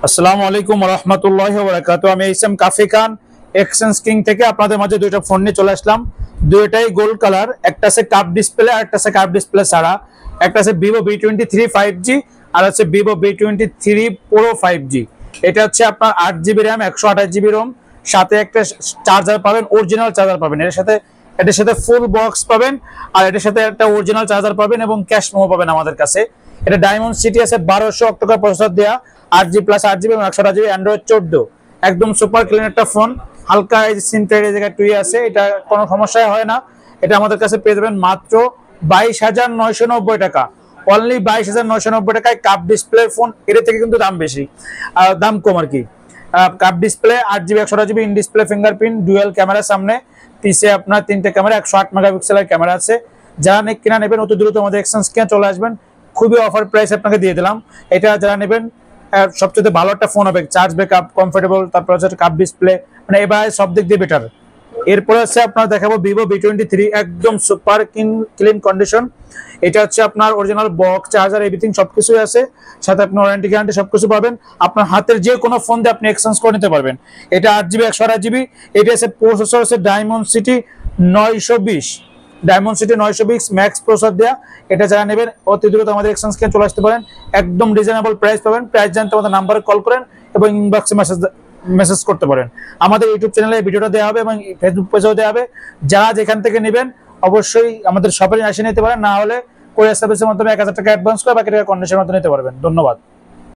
আসসালামু আলাইকুম ওয়া রাহমাতুল্লাহি ওয়া বারাকাতুহু। আমি ইসলাম কাফি খান এক্সচেঞ্জ কিং থেকে আপনাদের মাঝে দুইটা ফোন নিয়ে চলে আসলাম। দুইটাই গোল্ড কালার, একটা আছে কাপ ডিসপ্লে আর একটা আছে কাপ ডিসপ্লে ছাড়া। একটা আছে Vivo V23 5G আর আছে Vivo V23 Pro 5G। এটা হচ্ছে আপনার 8GB RAM 128GB ROM, সাথে একটা চার্জার পাবেন, অরিজিনাল চার্জার পাবেন। এটার সাথে ফুল বক্স পাবেন আর এটার সাথে একটা অরিজিনাল চার্জার পাবেন এবং ক্যাশ মেমো পাবেন আমাদের কাছে। এটা ডায়মন্ড সিটি আছে 1200 অক্টোকর প্রসেসর দেয়া, 8GB প্লাস 8GB এবং 128GB অ্যান্ড্রয়েড 14। একদম সুপার ক্লিন একটা ফোন। হালকা এই সিনটার এই জায়গায় টুই আছে, এটা কোনো সমস্যাই হয় না। এটা আমাদের কাছে পেয়ে যাবেন মাত্র 22,990 টাকা। অনলি 22,990 টাকায় কাপ ডিসপ্লে ফোন। এর থেকে কিন্তু দাম বেশি, দাম কম আর কি। Cup display 8GB 128GB in display fingerprint dual camera, সামনে পিছে আপনার 3টে ক্যামেরা, 108 মেগাপিক্সেলের ক্যামেরা আছে। যারা কিনা নেবেন অতি দ্রুত আমাদের এক্সচেঞ্জ কিনে চলে আসবেন। খুবই অফার প্রাইস আপনাকে দিয়ে দিলাম। এটা যারা নেবেন সবচেয়ে ভালো একটা ফোন হবে, চার্জ ব্যাকআপ কমফোর্টেবল, তারপর হচ্ছে কাপ ডিসপ্লে, মানে এবার সব দিক দিয়ে বেটার। এরপরে হচ্ছে আপনার দেখাবো Vivo V23, একদম সুপার ক্লিন কন্ডিশন। এটা হচ্ছে আপনার অরিজিনাল বক্স, চার্জার, এভরিথিং সবকিছুই আছে। সাথে আপনি ওয়ারেন্টি গ্যারান্টি সবকিছু পাবেন। আপনার হাতের যে কোনো ফোন দিয়ে আপনি এক্সচেঞ্জ করে নিতে পারবেন। এটা 8GB 128GB। এটা আছে প্রসেসর হচ্ছে diamond city 920, diamond city 920 max processor দেয়া। এটা যারা নেবেন অতি দ্রুত আমাদের এক্সচেঞ্জ কিনে চলে আসতে পারেন। একদম রিজনেবল প্রাইস পাবেন। প্রাইস জানতে আমাদের নাম্বারে কল করেন এবং ইনবক্সে মেসেজ করতে পারেন। আমাদের ইউটিউব চ্যানেলে ভিডিওটা দেওয়া হবে এবং ফেসবুক পেজেও দেওয়া হবে। যারা যেখান থেকে নেবেন অবশ্যই আমাদের শপে এসে নিতে পারেন, না হলে কোরিয়ার সার্ভিসের মাধ্যমে 1000 টাকা অ্যাডভান্স করে বাকি টাকা কন্ডিশনের মধ্যে নিতে পারবেন। ধন্যবাদ।